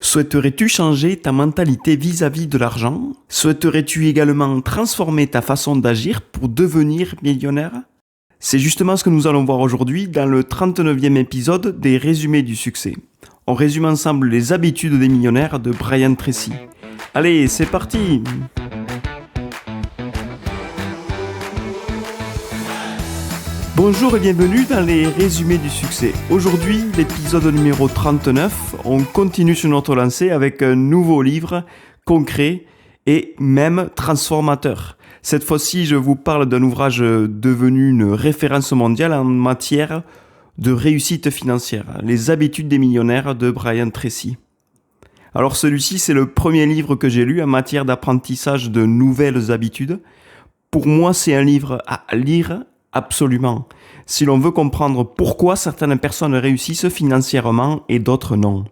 Souhaiterais-tu changer ta mentalité vis-à-vis de l'argent? Souhaiterais-tu également transformer ta façon d'agir pour devenir millionnaire? C'est justement ce que nous allons voir aujourd'hui dans le 39e épisode des Résumés du succès. On résume ensemble les habitudes des millionnaires de Brian Tracy. Allez, c'est parti! Bonjour et bienvenue dans les Résumés du succès. Aujourd'hui, l'épisode numéro 39, on continue sur notre lancée avec un nouveau livre concret et même transformateur. Cette fois-ci, je vous parle d'un ouvrage devenu une référence mondiale en matière de réussite financière, Les habitudes des millionnaires de Brian Tracy. Alors celui-ci, c'est le premier livre que j'ai lu en matière d'apprentissage de nouvelles habitudes. Pour moi, c'est un livre à lire absolument, si l'on veut comprendre pourquoi certaines personnes réussissent financièrement et d'autres non.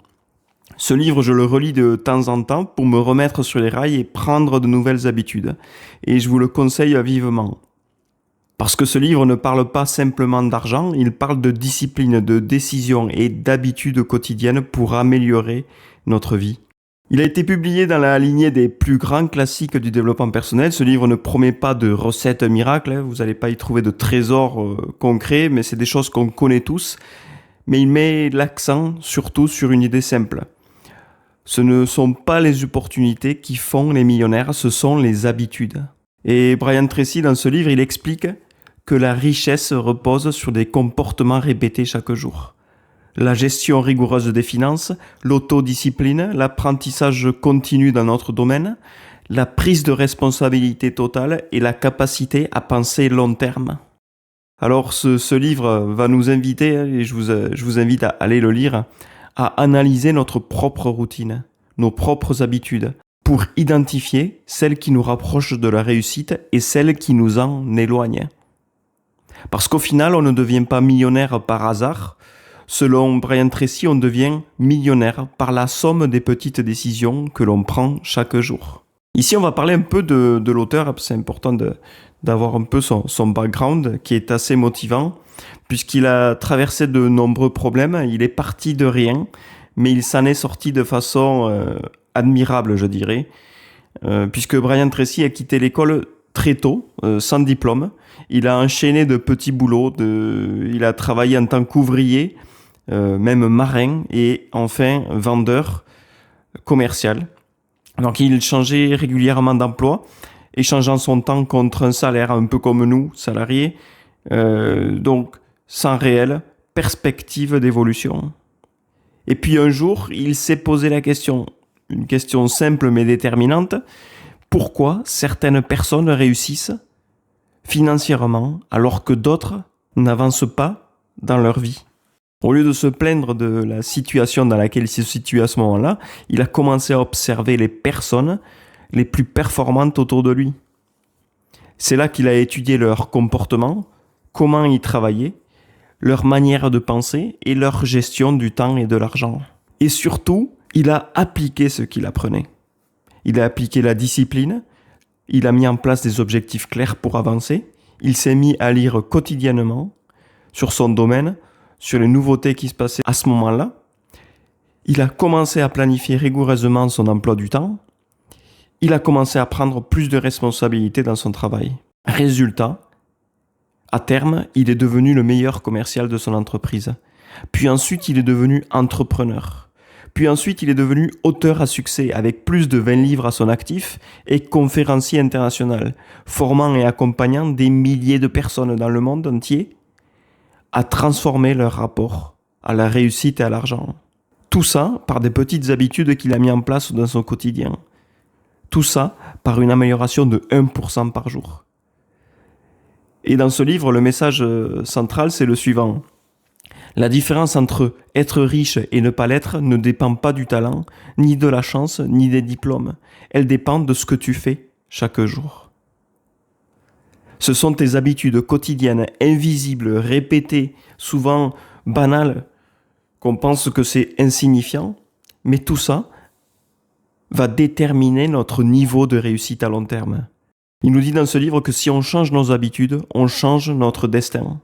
Ce livre, je le relis de temps en temps pour me remettre sur les rails et prendre de nouvelles habitudes. Et je vous le conseille vivement. Parce que ce livre ne parle pas simplement d'argent, il parle de discipline, de décision et d'habitudes quotidiennes pour améliorer notre vie. Il a été publié dans la lignée des plus grands classiques du développement personnel. Ce livre ne promet pas de recettes miracles, vous n'allez pas y trouver de trésors concrets, mais c'est des choses qu'on connaît tous. Mais il met l'accent surtout sur une idée simple. Ce ne sont pas les opportunités qui font les millionnaires, ce sont les habitudes. Et Brian Tracy, dans ce livre, il explique que la richesse repose sur des comportements répétés chaque jour. La gestion rigoureuse des finances, l'autodiscipline, l'apprentissage continu dans notre domaine, la prise de responsabilité totale et la capacité à penser long terme. Alors ce livre va nous inviter, et je vous invite à aller le lire, à analyser notre propre routine, nos propres habitudes, pour identifier celles qui nous rapprochent de la réussite et celles qui nous en éloignent. Parce qu'au final, on ne devient pas millionnaire par hasard. Selon Brian Tracy, on devient millionnaire par la somme des petites décisions que l'on prend chaque jour. Ici, on va parler un peu de l'auteur. C'est important d'avoir un peu son background qui est assez motivant puisqu'il a traversé de nombreux problèmes. Il est parti de rien, mais il s'en est sorti de façon admirable, je dirais, puisque Brian Tracy a quitté l'école très tôt, sans diplôme. Il a enchaîné de petits boulots, il a travaillé en tant qu'ouvrier, même marin et enfin vendeur commercial. Donc il changeait régulièrement d'emploi, échangeant son temps contre un salaire, un peu comme nous, salariés, donc sans réelle perspective d'évolution. Et puis un jour, il s'est posé la question, une question simple mais déterminante, pourquoi certaines personnes réussissent financièrement alors que d'autres n'avancent pas dans leur vie? Au lieu de se plaindre de la situation dans laquelle il se situe à ce moment-là, il a commencé à observer les personnes les plus performantes autour de lui. C'est là qu'il a étudié leur comportement, comment ils travaillaient, leur manière de penser et leur gestion du temps et de l'argent. Et surtout, il a appliqué ce qu'il apprenait. Il a appliqué la discipline, il a mis en place des objectifs clairs pour avancer, il s'est mis à lire quotidiennement sur son domaine, sur les nouveautés qui se passaient à ce moment-là. Il a commencé à planifier rigoureusement son emploi du temps. Il a commencé à prendre plus de responsabilités dans son travail. Résultat, à terme, il est devenu le meilleur commercial de son entreprise. Puis ensuite, il est devenu entrepreneur. Puis ensuite, il est devenu auteur à succès avec plus de 20 livres à son actif et conférencier international, formant et accompagnant des milliers de personnes dans le monde entier à transformer leur rapport à la réussite et à l'argent. Tout ça par des petites habitudes qu'il a mis en place dans son quotidien. Tout ça par une amélioration de 1% par jour. Et dans ce livre, le message central, c'est le suivant. La différence entre être riche et ne pas l'être ne dépend pas du talent, ni de la chance, ni des diplômes. Elle dépend de ce que tu fais chaque jour. Ce sont tes habitudes quotidiennes, invisibles, répétées, souvent banales, qu'on pense que c'est insignifiant, mais tout ça va déterminer notre niveau de réussite à long terme. Il nous dit dans ce livre que si on change nos habitudes, on change notre destin.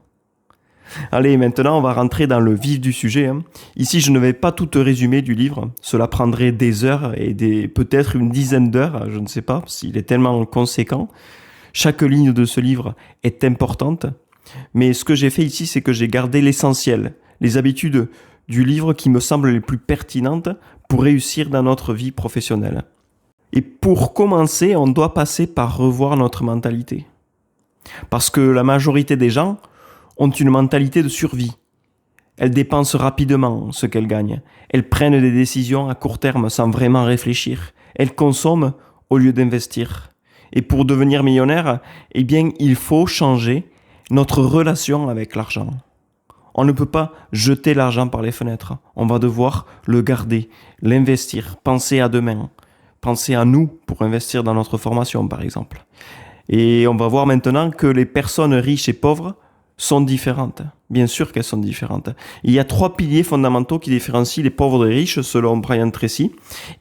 Allez, maintenant, on va rentrer dans le vif du sujet. Ici, je ne vais pas tout te résumer du livre. Cela prendrait des heures et peut-être une dizaine d'heures. Je ne sais pas s'il est tellement conséquent. Chaque ligne de ce livre est importante. Mais ce que j'ai fait ici, c'est que j'ai gardé l'essentiel, les habitudes du livre qui me semblent les plus pertinentes pour réussir dans notre vie professionnelle. Et pour commencer, on doit passer par revoir notre mentalité. Parce que la majorité des gens ont une mentalité de survie. Elles dépensent rapidement ce qu'elles gagnent. Elles prennent des décisions à court terme sans vraiment réfléchir. Elles consomment au lieu d'investir. Et pour devenir millionnaire, eh bien, il faut changer notre relation avec l'argent. On ne peut pas jeter l'argent par les fenêtres. On va devoir le garder, l'investir, penser à demain, penser à nous pour investir dans notre formation, par exemple. Et on va voir maintenant que les personnes riches et pauvres sont différentes. Bien sûr qu'elles sont différentes. Il y a 3 piliers fondamentaux qui différencient les pauvres des riches selon Brian Tracy.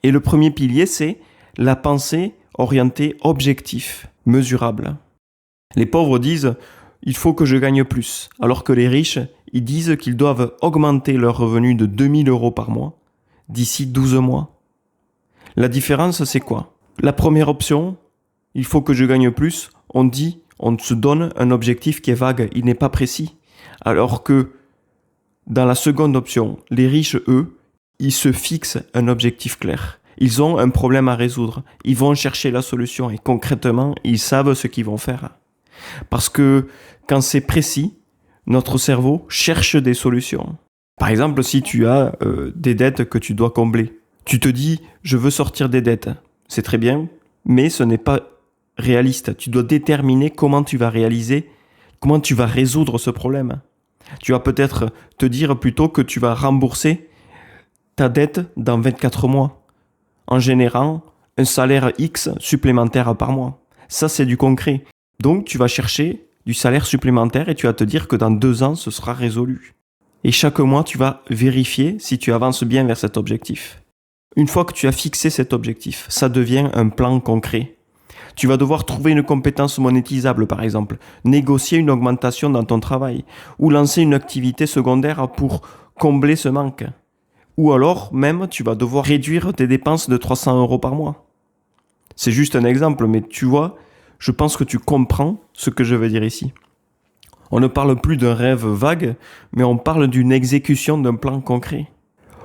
Et le premier pilier, c'est la pensée orientée objectif, mesurable. Les pauvres disent « il faut que je gagne plus », alors que les riches, ils disent qu'ils doivent augmenter leur revenu de 2 000 € par mois d'ici 12 mois. La différence, c'est quoi? La première option, il faut que je gagne plus, on se donne un objectif qui est vague, il n'est pas précis. Alors que dans la seconde option, les riches, eux, ils se fixent un objectif clair. Ils ont un problème à résoudre, ils vont chercher la solution et concrètement, ils savent ce qu'ils vont faire. Parce que quand c'est précis, notre cerveau cherche des solutions. Par exemple, si tu as des dettes que tu dois combler, tu te dis « je veux sortir des dettes ». C'est très bien, mais ce n'est pas réaliste. Tu dois déterminer comment tu vas résoudre ce problème. Tu vas peut-être te dire plutôt que tu vas rembourser ta dette dans 24 mois, en générant un salaire X supplémentaire par mois. Ça, c'est du concret. Donc, tu vas chercher du salaire supplémentaire et tu vas te dire que dans 2 ans, ce sera résolu. Et chaque mois, tu vas vérifier si tu avances bien vers cet objectif. Une fois que tu as fixé cet objectif, ça devient un plan concret. Tu vas devoir trouver une compétence monétisable, par exemple, négocier une augmentation dans ton travail, ou lancer une activité secondaire pour combler ce manque. Ou alors, même, tu vas devoir réduire tes dépenses de 300 € par mois. C'est juste un exemple, mais tu vois, je pense que tu comprends ce que je veux dire ici. On ne parle plus d'un rêve vague, mais on parle d'une exécution d'un plan concret.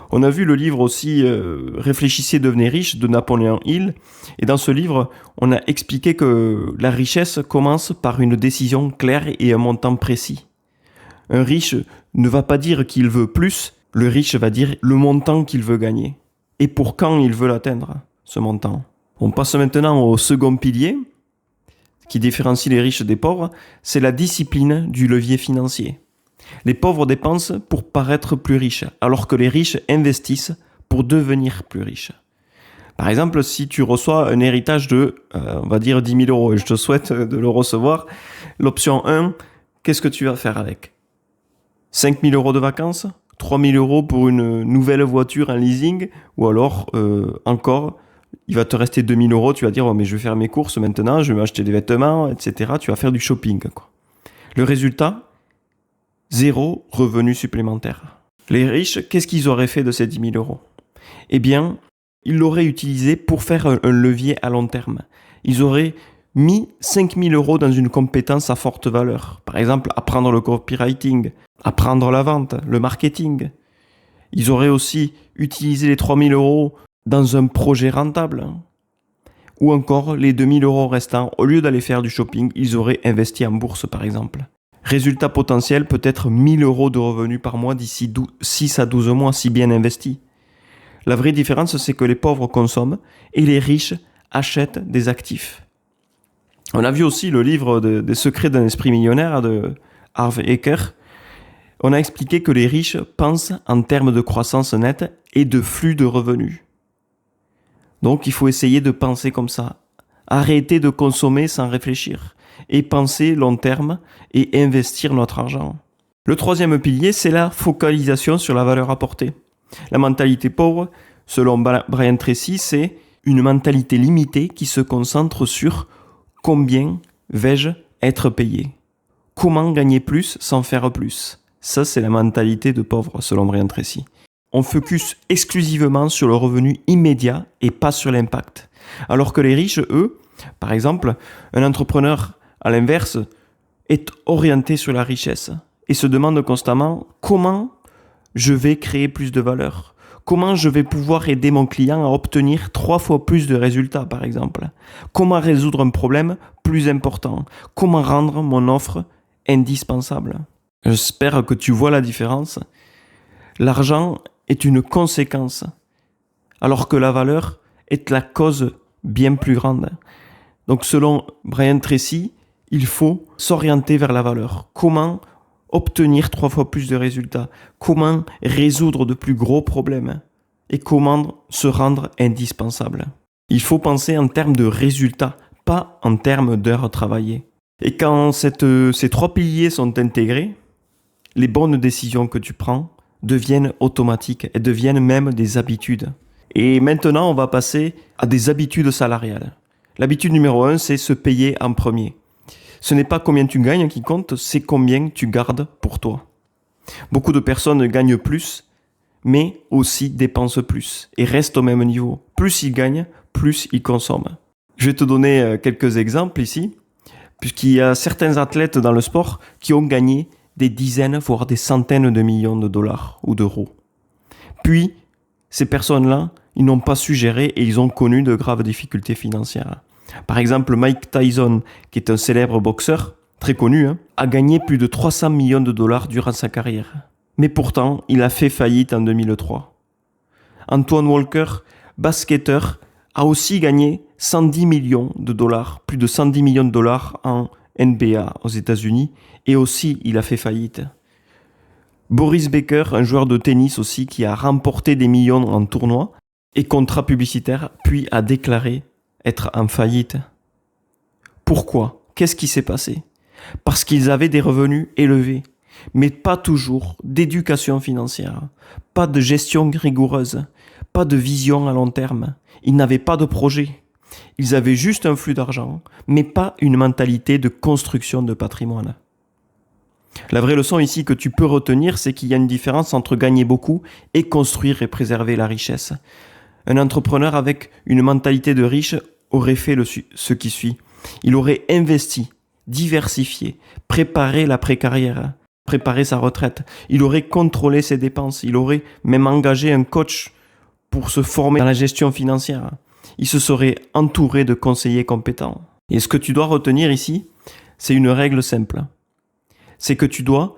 On a vu le livre aussi « Réfléchissez, devenez riche » de Napoléon Hill. Et dans ce livre, on a expliqué que la richesse commence par une décision claire et un montant précis. Un riche ne va pas dire qu'il veut plus, le riche va dire le montant qu'il veut gagner. Et pour quand il veut l'atteindre, ce montant. On passe maintenant au second pilier, qui différencie les riches des pauvres, c'est la discipline du levier financier. Les pauvres dépensent pour paraître plus riches, alors que les riches investissent pour devenir plus riches. Par exemple, si tu reçois un héritage de, on va dire 10 000 €, et je te souhaite de le recevoir, l'option 1, qu'est-ce que tu vas faire avec? 5 000 € de vacances? 3 000 € pour une nouvelle voiture en leasing? Ou alors, encore, il va te rester 2 000 €, tu vas dire oh, mais je vais faire mes courses maintenant, je vais m'acheter des vêtements, etc. Tu vas faire du shopping, quoi. Le résultat, 0 revenu supplémentaire. Les riches, qu'est-ce qu'ils auraient fait de ces 10 000 €? Eh bien, ils l'auraient utilisé pour faire un levier à long terme. Ils auraient mis 5 000 € dans une compétence à forte valeur. Par exemple, apprendre le copywriting, apprendre la vente, le marketing. Ils auraient aussi utilisé les 3 000 € dans un projet rentable. Ou encore, les 2 000 € restants, au lieu d'aller faire du shopping, ils auraient investi en bourse, par exemple. Résultat potentiel, peut-être 1 000 € de revenus par mois d'ici 6 à 12 mois, si bien investis. La vraie différence, c'est que les pauvres consomment et les riches achètent des actifs. On a vu aussi le livre des secrets d'un esprit millionnaire de Harv Eker. On a expliqué que les riches pensent en termes de croissance nette et de flux de revenus. Donc il faut essayer de penser comme ça. Arrêter de consommer sans réfléchir. Et penser long terme et investir notre argent. Le troisième pilier, c'est la focalisation sur la valeur apportée. La mentalité pauvre, selon Brian Tracy, c'est une mentalité limitée qui se concentre sur combien vais-je être payé? Comment gagner plus sans faire plus? Ça, c'est la mentalité de pauvre, selon Brian Tracy. On focus exclusivement sur le revenu immédiat et pas sur l'impact. Alors que les riches, eux, par exemple, un entrepreneur, à l'inverse, est orienté sur la richesse et se demande constamment comment je vais créer plus de valeur. Comment je vais pouvoir aider mon client à obtenir 3 fois plus de résultats, par exemple. Comment résoudre un problème plus important. Comment rendre mon offre indispensable. J'espère que tu vois la différence. L'argent est une conséquence, alors que la valeur est la cause bien plus grande. Donc selon Brian Tracy, il faut s'orienter vers la valeur. Comment obtenir 3 fois plus de résultats? Comment résoudre de plus gros problèmes? Et comment se rendre indispensable? Il faut penser en termes de résultats, pas en termes d'heures travaillées. Et quand ces 3 piliers sont intégrés, les bonnes décisions que tu prends deviennent automatiques et deviennent même des habitudes. Et maintenant, on va passer à des habitudes salariales. L'habitude numéro 1, c'est se payer en premier. Ce n'est pas combien tu gagnes qui compte, c'est combien tu gardes pour toi. Beaucoup de personnes gagnent plus, mais aussi dépensent plus et restent au même niveau. Plus ils gagnent, plus ils consomment. Je vais te donner quelques exemples ici, puisqu'il y a certains athlètes dans le sport qui ont gagné des dizaines, voire des centaines de millions de dollars ou d'euros. Puis, ces personnes-là, ils n'ont pas su gérer et ils ont connu de graves difficultés financières. Par exemple, Mike Tyson, qui est un célèbre boxeur, très connu, a gagné plus de 300 millions de dollars durant sa carrière. Mais pourtant, il a fait faillite en 2003. Antoine Walker, basketteur, a aussi gagné 110 millions de dollars, plus de 110 millions de dollars en NBA aux États-Unis, et aussi il a fait faillite. Boris Becker, un joueur de tennis aussi, qui a remporté des millions en tournoi et contrats publicitaires, puis a déclaré être en faillite. Pourquoi? Qu'est-ce qui s'est passé? Parce qu'ils avaient des revenus élevés, mais pas toujours d'éducation financière, pas de gestion rigoureuse, pas de vision à long terme. Ils n'avaient pas de projet. Ils avaient juste un flux d'argent, mais pas une mentalité de construction de patrimoine. La vraie leçon ici que tu peux retenir, c'est qu'il y a une différence entre gagner beaucoup et construire et préserver la richesse. Un entrepreneur avec une mentalité de riche aurait fait ce qui suit. Il aurait investi, diversifié, préparé l'après-carrière, préparé sa retraite. Il aurait contrôlé ses dépenses. Il aurait même engagé un coach pour se former dans la gestion financière. Il se serait entouré de conseillers compétents. Et ce que tu dois retenir ici, c'est une règle simple. C'est que tu dois,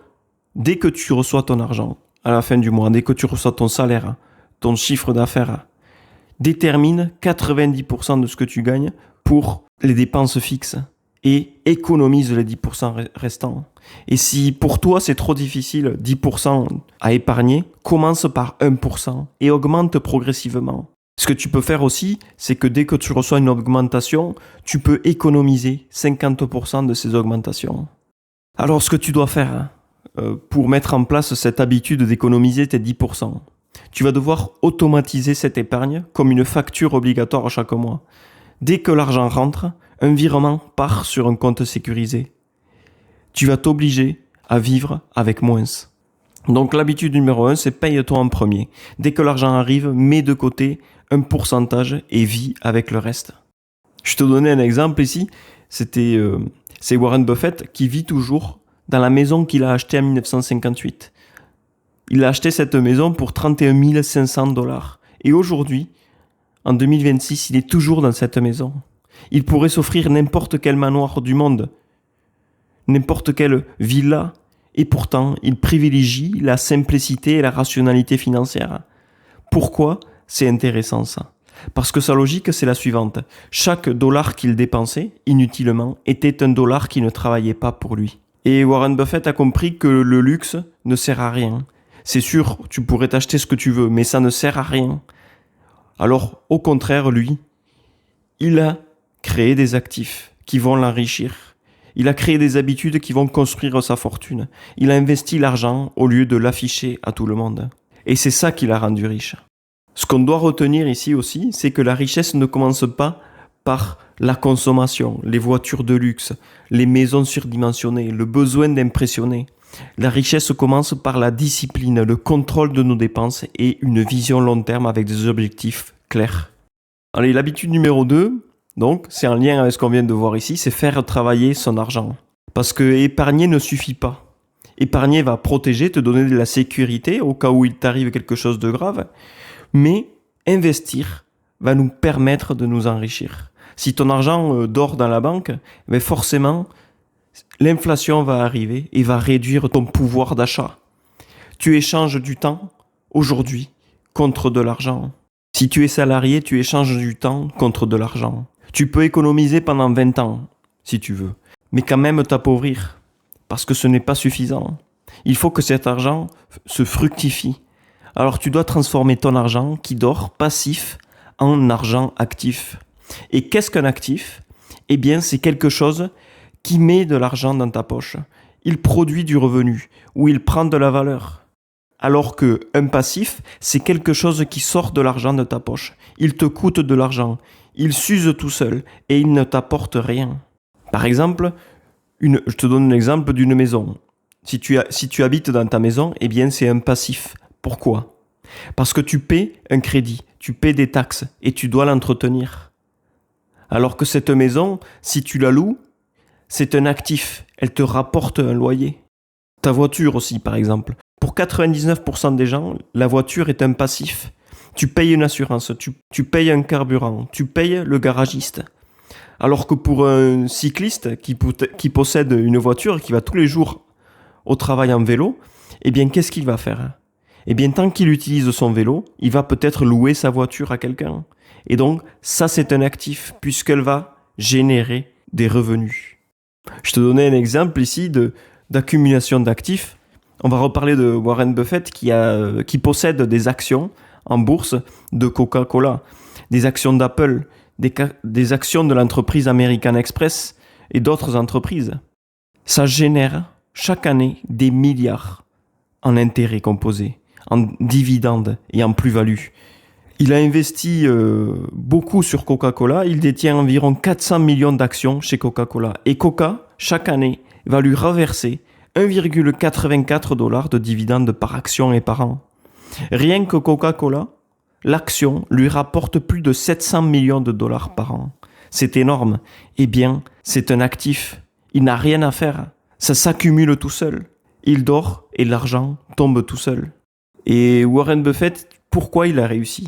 dès que tu reçois ton argent, à la fin du mois, dès que tu reçois ton salaire, ton chiffre d'affaires, détermine 90% de ce que tu gagnes pour les dépenses fixes et économise les 10% restants. Et si pour toi c'est trop difficile, 10% à épargner, commence par 1% et augmente progressivement. Ce que tu peux faire aussi, c'est que dès que tu reçois une augmentation, tu peux économiser 50% de ces augmentations. Alors ce que tu dois faire pour mettre en place cette habitude d'économiser tes 10%, tu vas devoir automatiser cette épargne comme une facture obligatoire chaque mois. Dès que l'argent rentre, un virement part sur un compte sécurisé. Tu vas t'obliger à vivre avec moins. Donc l'habitude numéro 1, c'est paye-toi en premier. Dès que l'argent arrive, mets de côté un pourcentage et vis avec le reste. Je te donnais un exemple ici, c'est Warren Buffett qui vit toujours dans la maison qu'il a achetée en 1958. Il a acheté cette maison pour 31 500 dollars. Et aujourd'hui, en 2026, il est toujours dans cette maison. Il pourrait s'offrir n'importe quel manoir du monde, n'importe quelle villa, et pourtant, il privilégie la simplicité et la rationalité financière. Pourquoi? C'est intéressant ça. Parce que sa logique, c'est la suivante. Chaque dollar qu'il dépensait, inutilement, était un dollar qui ne travaillait pas pour lui. Et Warren Buffett a compris que le luxe ne sert à rien. C'est sûr, tu pourrais t'acheter ce que tu veux, mais ça ne sert à rien. Alors, au contraire, lui, il a créé des actifs qui vont l'enrichir. Il a créé des habitudes qui vont construire sa fortune. Il a investi l'argent au lieu de l'afficher à tout le monde. Et c'est ça qui l'a rendu riche. Ce qu'on doit retenir ici aussi, c'est que la richesse ne commence pas par la consommation, les voitures de luxe, les maisons surdimensionnées, le besoin d'impressionner. La richesse commence par la discipline, le contrôle de nos dépenses et une vision long terme avec des objectifs clairs. Allez, l'habitude numéro 2, donc, c'est en lien avec ce qu'on vient de voir ici, c'est faire travailler son argent. Parce que épargner ne suffit pas. Épargner va protéger, te donner de la sécurité au cas où il t'arrive quelque chose de grave, mais investir va nous permettre de nous enrichir. Si ton argent dort dans la banque, mais forcément, l'inflation va arriver et va réduire ton pouvoir d'achat. Tu échanges du temps aujourd'hui contre de l'argent. Si tu es salarié, tu échanges du temps contre de l'argent. Tu peux économiser pendant 20 ans, si tu veux, mais quand même t'appauvrir, parce que ce n'est pas suffisant. Il faut que cet argent se fructifie. Alors tu dois transformer ton argent qui dort passif en argent actif. Et qu'est-ce qu'un actif ? Eh bien, c'est quelque chose qui met de l'argent dans ta poche. Il produit du revenu, ou il prend de la valeur. Alors qu'un passif, c'est quelque chose qui sort de l'argent de ta poche. Il te coûte de l'argent, il s'use tout seul et il ne t'apporte rien. Par exemple, je te donne l'exemple d'une maison. Si tu habites dans ta maison, eh bien c'est un passif. Pourquoi ? Parce que tu paies un crédit, tu paies des taxes et tu dois l'entretenir. Alors que cette maison, si tu la loues, c'est un actif, elle te rapporte un loyer. Ta voiture aussi, par exemple. Pour 99% des gens, la voiture est un passif. Tu payes une assurance, tu payes un carburant, tu payes le garagiste. Alors que pour un cycliste qui possède une voiture et qui va tous les jours au travail en vélo, eh bien, qu'est-ce qu'il va faire ? Eh bien, tant qu'il utilise son vélo, il va peut-être louer sa voiture à quelqu'un. Et donc, ça, c'est un actif, puisqu'elle va générer des revenus. Je te donnais un exemple ici d'accumulation d'actifs. On va reparler de Warren Buffett qui possède des actions en bourse de Coca-Cola, des actions d'Apple, des actions de l'entreprise American Express et d'autres entreprises. Ça génère chaque année des milliards en intérêts composés, en dividendes et en plus-value. Il a investi beaucoup sur Coca-Cola. Il détient environ 400 millions d'actions chez Coca-Cola. Et Coca, chaque année, va lui reverser 1,84 $ de dividendes par action et par an. Rien que Coca-Cola, l'action lui rapporte plus de 700 millions de dollars par an. C'est énorme. Eh bien, c'est un actif. Il n'a rien à faire. Ça s'accumule tout seul. Il dort et l'argent tombe tout seul. Et Warren Buffett, pourquoi il a réussi ?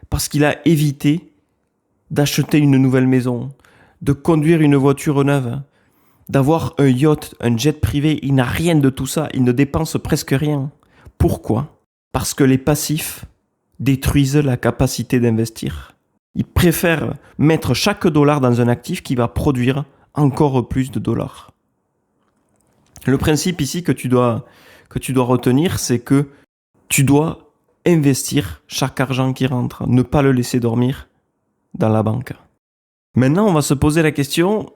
Parce qu'il a évité d'acheter une nouvelle maison, de conduire une voiture neuve, d'avoir un yacht, un jet privé. Il n'a rien de tout ça. Il ne dépense presque rien. Pourquoi ? Parce que les passifs détruisent la capacité d'investir. Il préfère mettre chaque dollar dans un actif qui va produire encore plus de dollars. Le principe ici que tu dois retenir, c'est que tu dois investir chaque argent qui rentre, ne pas le laisser dormir dans la banque. Maintenant, on va se poser la question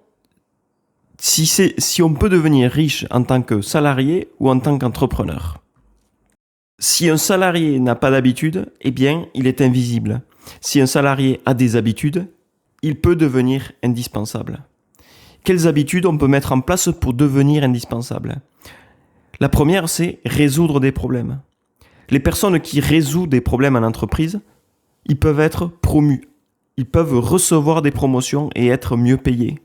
si on peut devenir riche en tant que salarié ou en tant qu'entrepreneur. Si un salarié n'a pas d'habitude, eh bien, il est invisible. Si un salarié a des habitudes, il peut devenir indispensable. Quelles habitudes on peut mettre en place pour devenir indispensable ? La première, c'est résoudre des problèmes. Les personnes qui résolvent des problèmes en entreprise, ils peuvent être promus. Ils peuvent recevoir des promotions et être mieux payés.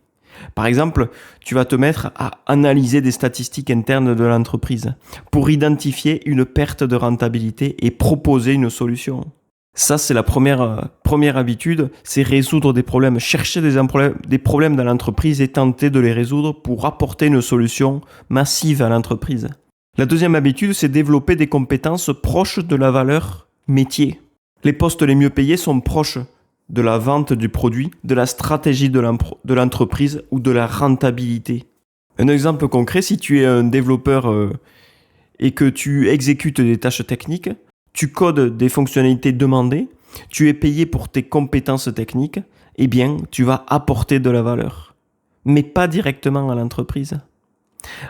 Par exemple, tu vas te mettre à analyser des statistiques internes de l'entreprise pour identifier une perte de rentabilité et proposer une solution. Ça, c'est la première habitude, c'est résoudre des problèmes. Chercher des problèmes dans l'entreprise et tenter de les résoudre pour apporter une solution massive à l'entreprise. La deuxième habitude, c'est développer des compétences proches de la valeur métier. Les postes les mieux payés sont proches de la vente du produit, de la stratégie de l'entreprise ou de la rentabilité. Un exemple concret, si tu es un développeur et que tu exécutes des tâches techniques, tu codes des fonctionnalités demandées, tu es payé pour tes compétences techniques, eh bien, tu vas apporter de la valeur, mais pas directement à l'entreprise.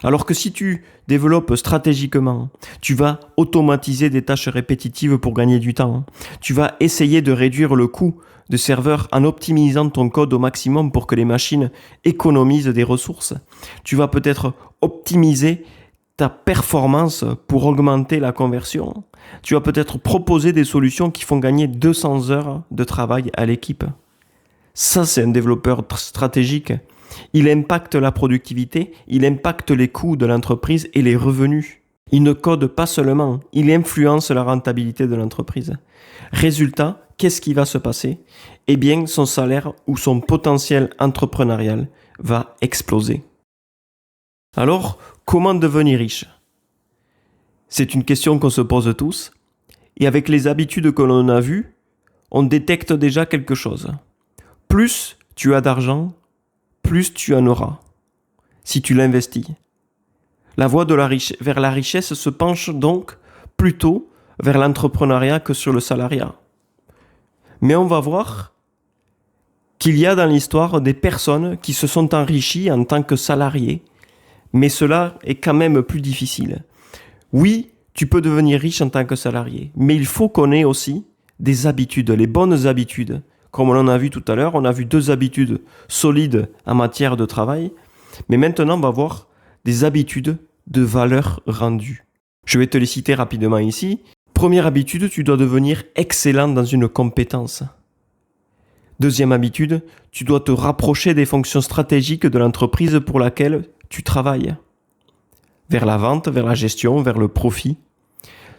Alors que si tu développes stratégiquement, tu vas automatiser des tâches répétitives pour gagner du temps. Tu vas essayer de réduire le coût de serveur en optimisant ton code au maximum pour que les machines économisent des ressources. Tu vas peut-être optimiser ta performance pour augmenter la conversion. Tu vas peut-être proposer des solutions qui font gagner 200 heures de travail à l'équipe. Ça, c'est un développeur stratégique. Il impacte la productivité, il impacte les coûts de l'entreprise et les revenus. Il ne code pas seulement, il influence la rentabilité de l'entreprise. Résultat, qu'est-ce qui va se passer? Eh bien, son salaire ou son potentiel entrepreneurial va exploser. Alors, comment devenir riche? C'est une question qu'on se pose tous. Et avec les habitudes que l'on a vues, on détecte déjà quelque chose. Plus tu as d'argent, plus tu en auras, si tu l'investis. La voie vers la richesse se penche donc plutôt vers l'entrepreneuriat que sur le salariat. Mais on va voir qu'il y a dans l'histoire des personnes qui se sont enrichies en tant que salariés, mais cela est quand même plus difficile. Oui, tu peux devenir riche en tant que salarié, mais il faut qu'on ait aussi des habitudes, les bonnes habitudes. Comme on en a vu tout à l'heure, on a vu 2 habitudes solides en matière de travail, mais maintenant on va voir des habitudes de valeur rendue. Je vais te les citer rapidement ici. Première habitude, tu dois devenir excellent dans une compétence. Deuxième habitude, tu dois te rapprocher des fonctions stratégiques de l'entreprise pour laquelle tu travailles. Vers la vente, vers la gestion, vers le profit.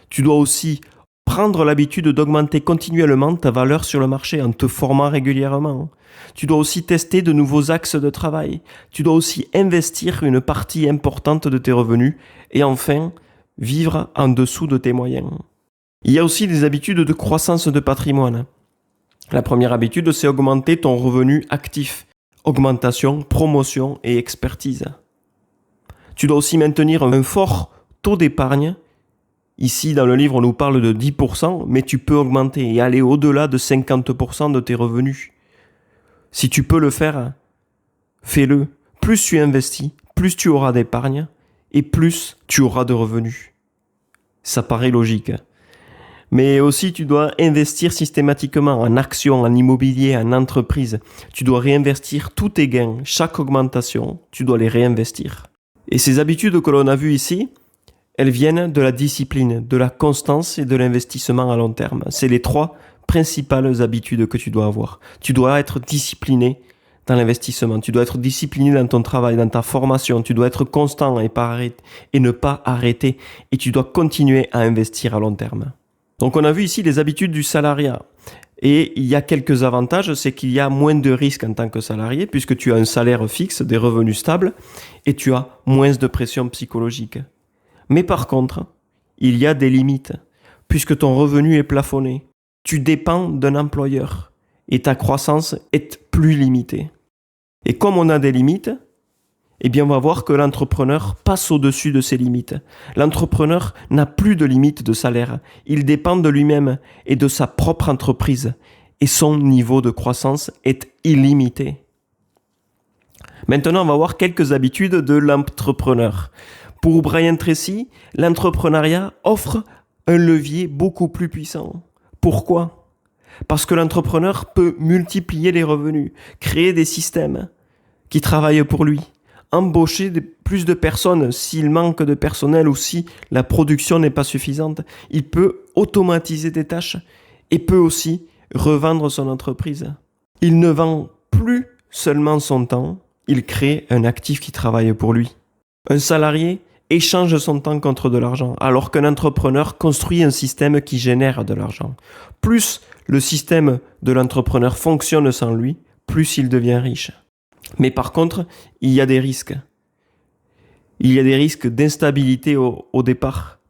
Tu dois aussi prendre l'habitude d'augmenter continuellement ta valeur sur le marché en te formant régulièrement. Tu dois aussi tester de nouveaux axes de travail. Tu dois aussi investir une partie importante de tes revenus. Et enfin, vivre en dessous de tes moyens. Il y a aussi des habitudes de croissance de patrimoine. La première habitude, c'est augmenter ton revenu actif. Augmentation, promotion et expertise. Tu dois aussi maintenir un fort taux d'épargne. Ici, dans le livre, on nous parle de 10%, mais tu peux augmenter et aller au-delà de 50% de tes revenus. Si tu peux le faire, fais-le. Plus tu investis, plus tu auras d'épargne et plus tu auras de revenus. Ça paraît logique. Mais aussi, tu dois investir systématiquement en actions, en immobilier, en entreprise. Tu dois réinvestir tous tes gains. Chaque augmentation, tu dois les réinvestir. Et ces habitudes que l'on a vues ici, elles viennent de la discipline, de la constance et de l'investissement à long terme. C'est les 3 principales habitudes que tu dois avoir. Tu dois être discipliné dans l'investissement. Tu dois être discipliné dans ton travail, dans ta formation. Tu dois être constant et ne pas arrêter. Et tu dois continuer à investir à long terme. Donc on a vu ici les habitudes du salariat. Et il y a quelques avantages, c'est qu'il y a moins de risques en tant que salarié, puisque tu as un salaire fixe, des revenus stables, et tu as moins de pression psychologique. Mais par contre, il y a des limites, puisque ton revenu est plafonné. Tu dépends d'un employeur, et ta croissance est plus limitée. Et comme on a des limites, eh bien on va voir que l'entrepreneur passe au-dessus de ses limites. L'entrepreneur n'a plus de limite de salaire. Il dépend de lui-même et de sa propre entreprise. Et son niveau de croissance est illimité. Maintenant, on va voir quelques habitudes de l'entrepreneur. Pour Brian Tracy, l'entrepreneuriat offre un levier beaucoup plus puissant. Pourquoi ? Parce que l'entrepreneur peut multiplier les revenus, créer des systèmes qui travaillent pour lui, embaucher plus de personnes s'il manque de personnel ou si la production n'est pas suffisante. Il peut automatiser des tâches et peut aussi revendre son entreprise. Il ne vend plus seulement son temps, il crée un actif qui travaille pour lui. Un salarié échange son temps contre de l'argent, alors qu'un entrepreneur construit un système qui génère de l'argent. Plus le système de l'entrepreneur fonctionne sans lui, plus il devient riche. Mais par contre, il y a des risques. Il y a des risques d'instabilité au départ.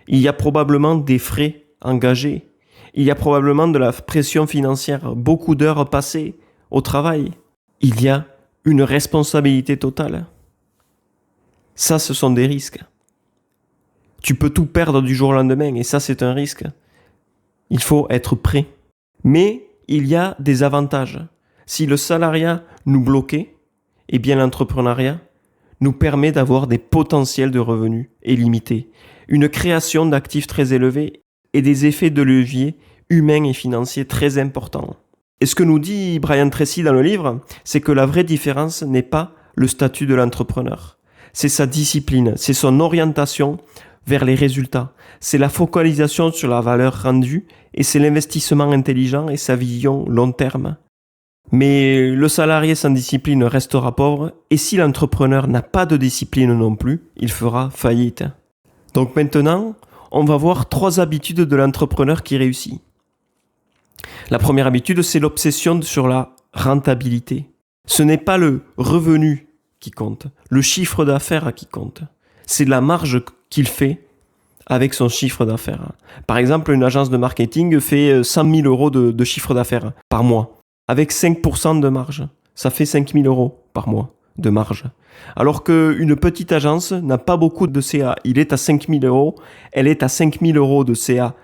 Il y a probablement des frais engagés. Il y a probablement de la pression financière, beaucoup d'heures passées au travail. Il y a une responsabilité totale. Ça, ce sont des risques. Tu peux tout perdre du jour au lendemain et ça, c'est un risque. Il faut être prêt. Mais il y a des avantages. Si le salariat nous bloquait, eh bien l'entrepreneuriat nous permet d'avoir des potentiels de revenus illimités, une création d'actifs très élevés et des effets de levier humains et financiers très importants. Et ce que nous dit Brian Tracy dans le livre, c'est que la vraie différence n'est pas le statut de l'entrepreneur. c'est sa discipline, c'est son orientation vers les résultats, c'est la focalisation sur la valeur rendue et c'est l'investissement intelligent et sa vision long terme. Mais le salarié sans discipline restera pauvre et si l'entrepreneur n'a pas de discipline non plus, il fera faillite. Donc maintenant, on va voir 3 habitudes de l'entrepreneur qui réussit. La première habitude, c'est l'obsession sur la rentabilité. Ce n'est pas le revenu qui compte, le chiffre d'affaires qui compte. C'est la marge qu'il fait avec son chiffre d'affaires. Par exemple, une agence de marketing fait 100 000 euros de chiffre d'affaires par mois. Avec 5% de marge, ça fait 5 000 euros par mois de marge. Alors qu'une petite agence n'a pas beaucoup de CA. Il est à 5 000 euros, elle est à 5 000 euros de CA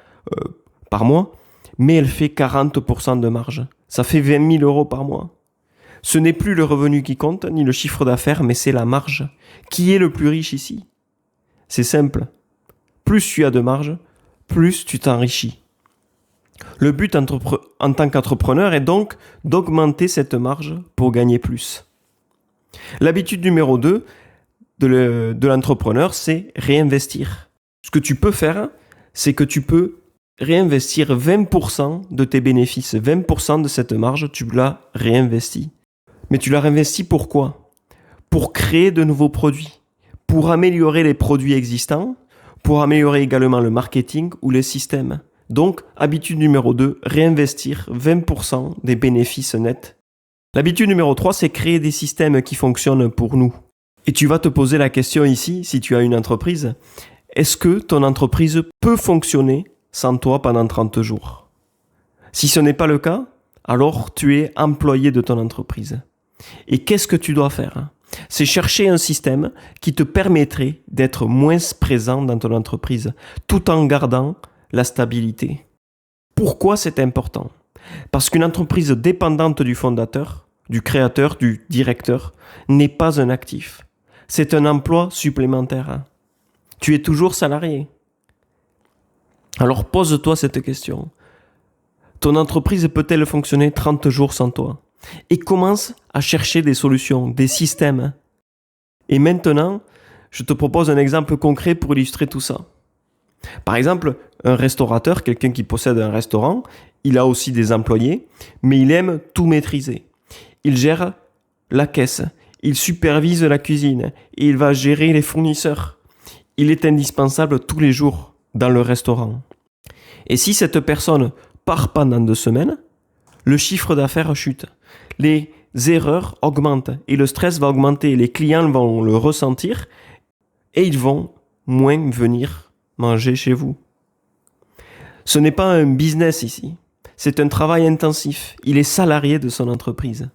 par mois, mais elle fait 40% de marge. Ça fait 20 000 euros par mois. Ce n'est plus le revenu qui compte, ni le chiffre d'affaires, mais c'est la marge. Qui est le plus riche ici ? C'est simple. Plus tu as de marge, plus tu t'enrichis. Le but en tant qu'entrepreneur est donc d'augmenter cette marge pour gagner plus. L'habitude numéro 2 de l'entrepreneur, c'est réinvestir. Ce que tu peux faire, c'est que tu peux réinvestir 20% de tes bénéfices. 20% de cette marge, tu l'as réinvesti. Mais tu l'as réinvesti pourquoi ? Pour créer de nouveaux produits, pour améliorer les produits existants, pour améliorer également le marketing ou les systèmes. Donc, habitude numéro 2, réinvestir 20% des bénéfices nets. L'habitude numéro 3, c'est créer des systèmes qui fonctionnent pour nous. Et tu vas te poser la question ici, si tu as une entreprise, est-ce que ton entreprise peut fonctionner sans toi pendant 30 jours ? Si ce n'est pas le cas, alors tu es employé de ton entreprise. Et qu'est-ce que tu dois faire ? C'est chercher un système qui te permettrait d'être moins présent dans ton entreprise, tout en gardant la stabilité. Pourquoi c'est important ? Parce qu'une entreprise dépendante du fondateur, du créateur, du directeur, n'est pas un actif. C'est un emploi supplémentaire. Tu es toujours salarié. Alors pose-toi cette question. Ton entreprise peut-elle fonctionner 30 jours sans toi ? Et commence à chercher des solutions, des systèmes. Et maintenant, je te propose un exemple concret pour illustrer tout ça. Par exemple, un restaurateur, quelqu'un qui possède un restaurant, il a aussi des employés, mais il aime tout maîtriser. Il gère la caisse, il supervise la cuisine et il va gérer les fournisseurs. Il est indispensable tous les jours dans le restaurant. Et si cette personne part pendant 2 semaines, le chiffre d'affaires chute. Les erreurs augmentent et le stress va augmenter. Les clients vont le ressentir et ils vont moins venir manger chez vous. Ce n'est pas un business ici, c'est un travail intensif. Il est salarié de son entreprise.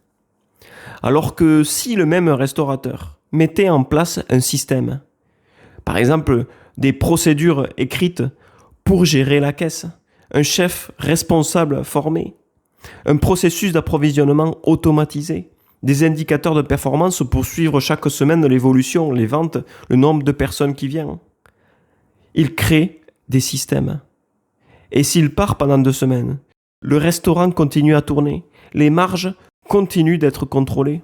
Alors que si le même restaurateur mettait en place un système, par exemple des procédures écrites pour gérer la caisse, un chef responsable formé, un processus d'approvisionnement automatisé, des indicateurs de performance pour suivre chaque semaine l'évolution, les ventes, le nombre de personnes qui viennent. Il crée des systèmes. Et s'il part pendant 2 semaines, le restaurant continue à tourner, les marges continuent d'être contrôlées.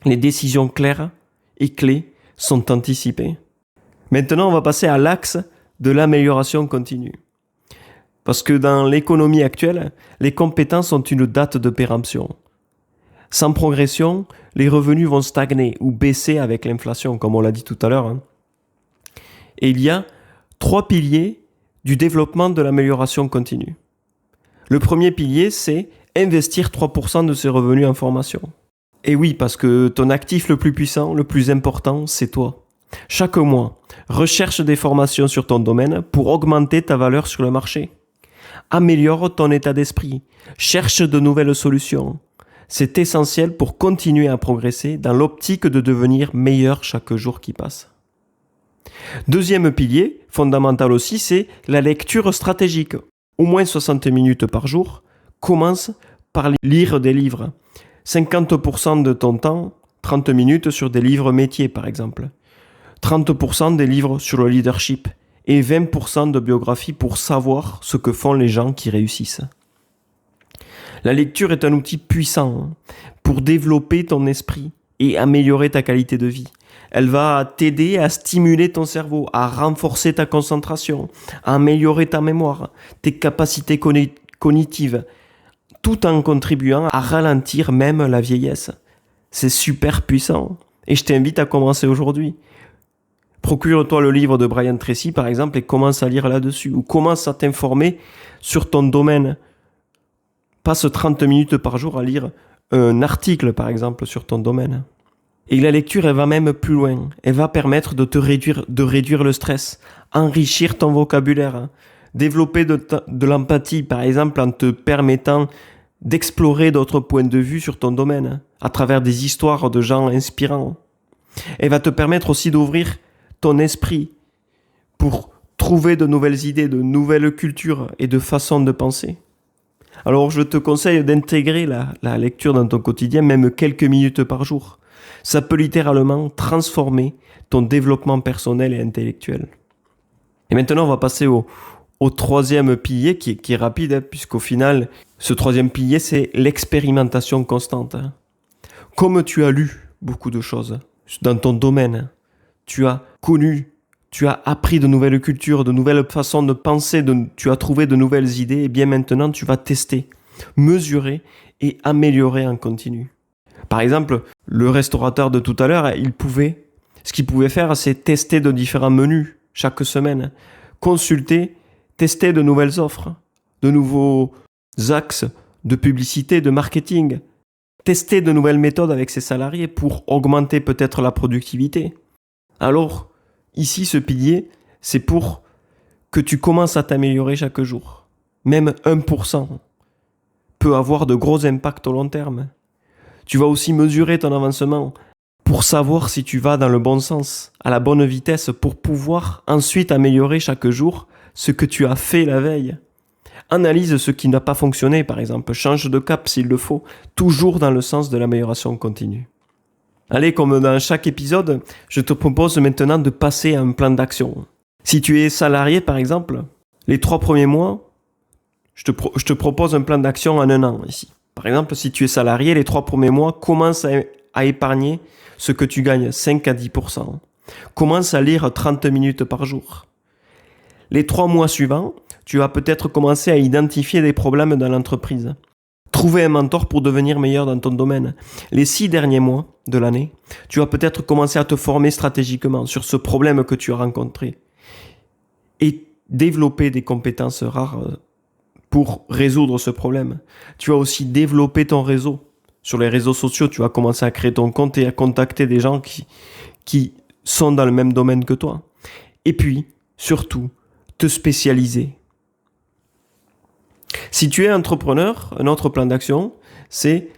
Les décisions claires et clés sont anticipées. Maintenant, on va passer à l'axe de l'amélioration continue. Parce que dans l'économie actuelle, les compétences ont une date de péremption. Sans progression, les revenus vont stagner ou baisser avec l'inflation, comme on l'a dit tout à l'heure. Et il y a 3 piliers du développement de l'amélioration continue. Le premier pilier, c'est investir 3% de ses revenus en formation. Et oui, parce que ton actif le plus puissant, le plus important, c'est toi. Chaque mois, recherche des formations sur ton domaine pour augmenter ta valeur sur le marché. Améliore ton état d'esprit. Cherche de nouvelles solutions. C'est essentiel pour continuer à progresser dans l'optique de devenir meilleur chaque jour qui passe. Deuxième pilier, fondamental aussi, c'est la lecture stratégique. Au moins 60 minutes par jour. Commence par lire des livres. 50% de ton temps, 30 minutes sur des livres métiers par exemple. 30% des livres sur le leadership. Et 20% de biographie pour savoir ce que font les gens qui réussissent. La lecture est un outil puissant pour développer ton esprit et améliorer ta qualité de vie. Elle va t'aider à stimuler ton cerveau, à renforcer ta concentration, à améliorer ta mémoire, tes capacités cognitives, tout en contribuant à ralentir même la vieillesse. C'est super puissant. Et je t'invite à commencer aujourd'hui. Procure-toi le livre de Brian Tracy, par exemple, et commence à lire là-dessus. Ou commence à t'informer sur ton domaine. Passe 30 minutes par jour à lire un article, par exemple, sur ton domaine. Et la lecture, elle va même plus loin. Elle va permettre de réduire le stress, enrichir ton vocabulaire, développer de l'empathie, par exemple, en te permettant d'explorer d'autres points de vue sur ton domaine, à travers des histoires de gens inspirants. Elle va te permettre aussi d'ouvrir ton esprit pour trouver de nouvelles idées, de nouvelles cultures et de façons de penser. Alors je te conseille d'intégrer la lecture dans ton quotidien, même quelques minutes par jour. Ça peut littéralement transformer ton développement personnel et intellectuel. Et maintenant, on va passer au troisième pilier qui est rapide, puisqu'au final, ce troisième pilier, c'est l'expérimentation constante. Comme tu as lu beaucoup de choses dans ton domaine, tu as connu, tu as appris de nouvelles cultures, de nouvelles façons de penser, tu as trouvé de nouvelles idées, et bien maintenant, tu vas tester, mesurer et améliorer en continu. Par exemple, le restaurateur de tout à l'heure, ce qu'il pouvait faire, c'est tester de différents menus chaque semaine, consulter, tester de nouvelles offres, de nouveaux axes de publicité, de marketing, tester de nouvelles méthodes avec ses salariés pour augmenter peut-être la productivité. Alors, ici, ce pilier, c'est pour que tu commences à t'améliorer chaque jour. Même 1% peut avoir de gros impacts au long terme. Tu vas aussi mesurer ton avancement pour savoir si tu vas dans le bon sens, à la bonne vitesse, pour pouvoir ensuite améliorer chaque jour ce que tu as fait la veille. Analyse ce qui n'a pas fonctionné, par exemple. Change de cap s'il le faut, toujours dans le sens de l'amélioration continue. Allez, comme dans chaque épisode, je te propose maintenant de passer à un plan d'action. Si tu es salarié, par exemple, les 3 premiers mois, je te propose un plan d'action en 1 an ici. Par exemple, si tu es salarié, les 3 premiers mois, commence à épargner ce que tu gagnes, 5 à 10%. Commence à lire 30 minutes par jour. Les 3 mois suivants, tu vas peut-être commencer à identifier des problèmes dans l'entreprise. Trouver un mentor pour devenir meilleur dans ton domaine. Les 6 derniers mois de l'année, tu vas peut-être commencer à te former stratégiquement sur ce problème que tu as rencontré et développer des compétences rares pour résoudre ce problème. Tu vas aussi développer ton réseau. Sur les réseaux sociaux, tu vas commencer à créer ton compte et à contacter des gens qui sont dans le même domaine que toi. Et puis, surtout, te spécialiser. Si tu es entrepreneur, un autre plan d'action, c'est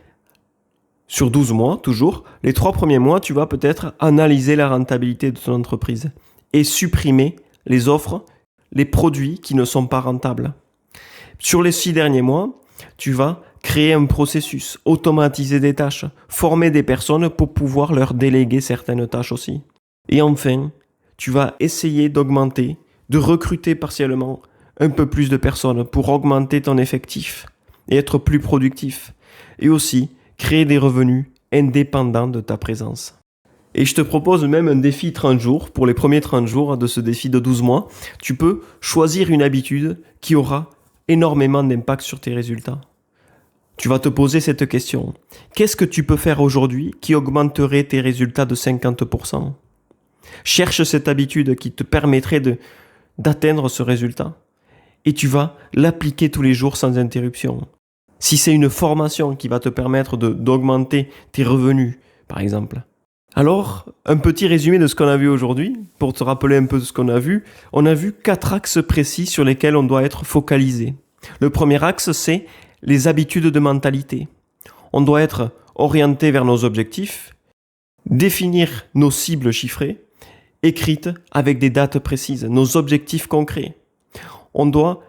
sur 12 mois, toujours, les 3 premiers mois, tu vas peut-être analyser la rentabilité de ton entreprise et supprimer les offres, les produits qui ne sont pas rentables. Sur les 6 derniers mois, tu vas créer un processus, automatiser des tâches, former des personnes pour pouvoir leur déléguer certaines tâches aussi. Et enfin, tu vas essayer d'augmenter, de recruter partiellement un peu plus de personnes pour augmenter ton effectif et être plus productif. Et aussi, créer des revenus indépendants de ta présence. Et je te propose même un défi 30 jours. Pour les premiers 30 jours de ce défi de 12 mois, tu peux choisir une habitude qui aura énormément d'impact sur tes résultats. Tu vas te poser cette question. Qu'est-ce que tu peux faire aujourd'hui qui augmenterait tes résultats de 50%? Cherche cette habitude qui te permettrait d'atteindre ce résultat. Et tu vas l'appliquer tous les jours sans interruption. Si c'est une formation qui va te permettre d'augmenter tes revenus, par exemple. Alors, un petit résumé de ce qu'on a vu aujourd'hui, pour te rappeler un peu de ce qu'on a vu. On a vu 4 axes précis sur lesquels on doit être focalisé. Le premier axe, c'est les habitudes de mentalité. On doit être orienté vers nos objectifs, définir nos cibles chiffrées, écrites avec des dates précises, nos objectifs concrets. On doit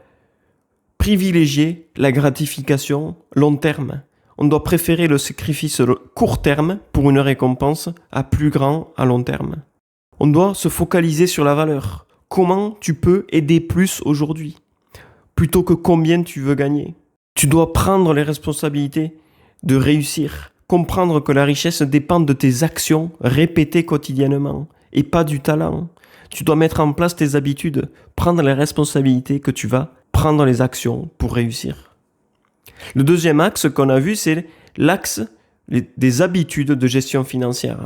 privilégier la gratification long terme. On doit préférer le sacrifice court terme pour une récompense à plus grand à long terme. On doit se focaliser sur la valeur. Comment tu peux aider plus aujourd'hui, plutôt que combien tu veux gagner. Tu dois prendre les responsabilités de réussir comprendre que la richesse dépend de tes actions répétées quotidiennement et pas du talent. Tu dois mettre en place tes habitudes, prendre les responsabilités que tu vas prendre les actions pour réussir. Le deuxième axe qu'on a vu, c'est l'axe des habitudes de gestion financière.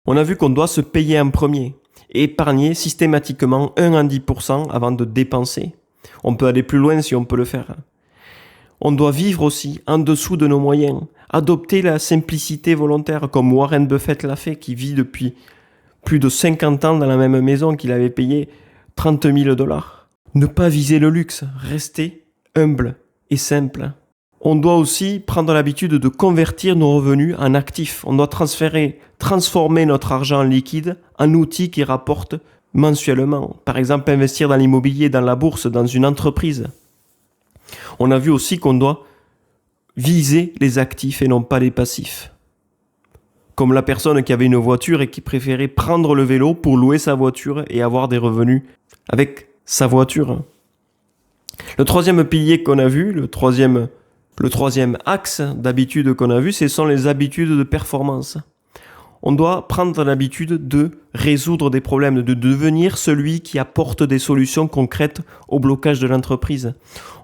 On a vu qu'on doit se payer en premier et épargner systématiquement 1 à 10% avant de dépenser. On peut aller plus loin si on peut le faire. On doit vivre aussi en dessous de nos moyens, adopter la simplicité volontaire comme Warren Buffett l'a fait, qui vit depuis plus de 50 ans dans la même maison qu'il avait payé 30 000 $. Ne pas viser le luxe, rester humble et simple. On doit aussi prendre l'habitude de convertir nos revenus en actifs. On doit transformer notre argent liquide en outil qui rapporte mensuellement. Par exemple, investir dans l'immobilier, dans la bourse, dans une entreprise. On a vu aussi qu'on doit viser les actifs et non pas les passifs. Comme la personne qui avait une voiture et qui préférait prendre le vélo pour louer sa voiture et avoir des revenus avec sa voiture. Le troisième pilier qu'on a vu, le troisième axe d'habitude qu'on a vu, ce sont les habitudes de performance. On doit prendre l'habitude de résoudre des problèmes, de devenir celui qui apporte des solutions concrètes au blocage de l'entreprise.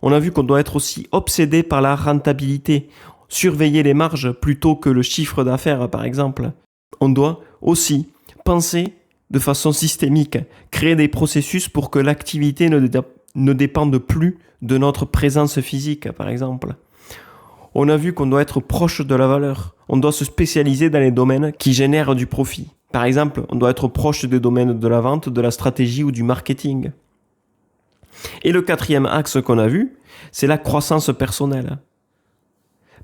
On a vu qu'on doit être aussi obsédé par la rentabilité, surveiller les marges plutôt que le chiffre d'affaires par exemple. On doit aussi penser de façon systémique, créer des processus pour que l'activité ne dépende plus de notre présence physique par exemple. On a vu qu'on doit être proche de la valeur. On doit se spécialiser dans les domaines qui génèrent du profit. Par exemple, on doit être proche des domaines de la vente, de la stratégie ou du marketing. Et le quatrième axe qu'on a vu, c'est la croissance personnelle.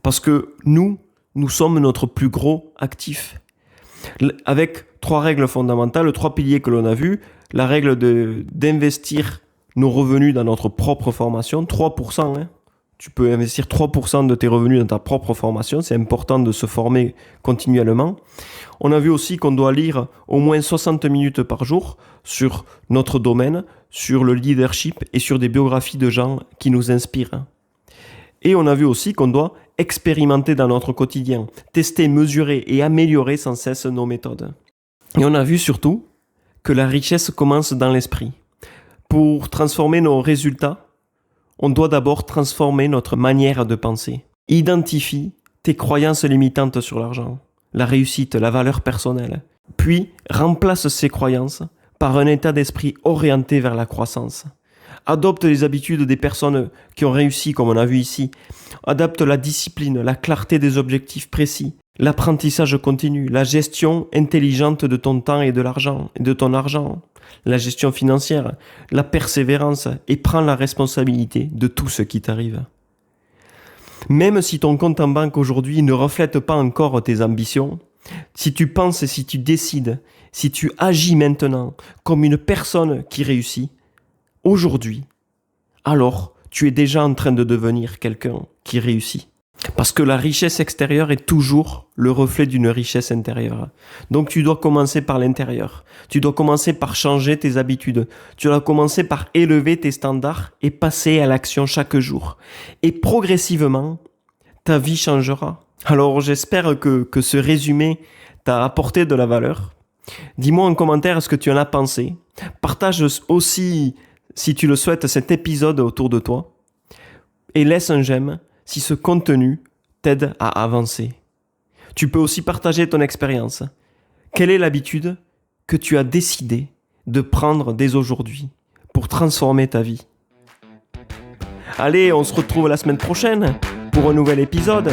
Parce que nous sommes notre plus gros actif. Avec 3 règles fondamentales, 3 piliers que l'on a vus. La règle d'investir nos revenus dans notre propre formation, 3%. Tu peux investir 3% de tes revenus dans ta propre formation. C'est important de se former continuellement. On a vu aussi qu'on doit lire au moins 60 minutes par jour sur notre domaine, sur le leadership et sur des biographies de gens qui nous inspirent. Et on a vu aussi qu'on doit expérimenter dans notre quotidien, tester, mesurer et améliorer sans cesse nos méthodes. Et on a vu surtout que la richesse commence dans l'esprit. Pour transformer nos résultats, on doit d'abord transformer notre manière de penser. Identifie tes croyances limitantes sur l'argent, la réussite, la valeur personnelle. Puis, remplace ces croyances par un état d'esprit orienté vers la croissance. Adopte les habitudes des personnes qui ont réussi, comme on a vu ici. Adapte la discipline, la clarté des objectifs précis, l'apprentissage continu, la gestion intelligente de ton temps et de l'argent, et de ton argent. La gestion financière, la persévérance et prends la responsabilité de tout ce qui t'arrive. Même si ton compte en banque aujourd'hui ne reflète pas encore tes ambitions, si tu penses, si tu décides, si tu agis maintenant comme une personne qui réussit, aujourd'hui, alors tu es déjà en train de devenir quelqu'un qui réussit. Parce que la richesse extérieure est toujours le reflet d'une richesse intérieure. Donc tu dois commencer par l'intérieur. Tu dois commencer par changer tes habitudes. Tu dois commencer par élever tes standards et passer à l'action chaque jour. Et progressivement, ta vie changera. Alors j'espère que ce résumé t'a apporté de la valeur. Dis-moi en commentaire ce que tu en as pensé. Partage aussi, si tu le souhaites, cet épisode autour de toi. Et laisse un j'aime si ce contenu t'aide à avancer. Tu peux aussi partager ton expérience. Quelle est l'habitude que tu as décidé de prendre dès aujourd'hui pour transformer ta vie? Allez, on se retrouve la semaine prochaine pour un nouvel épisode.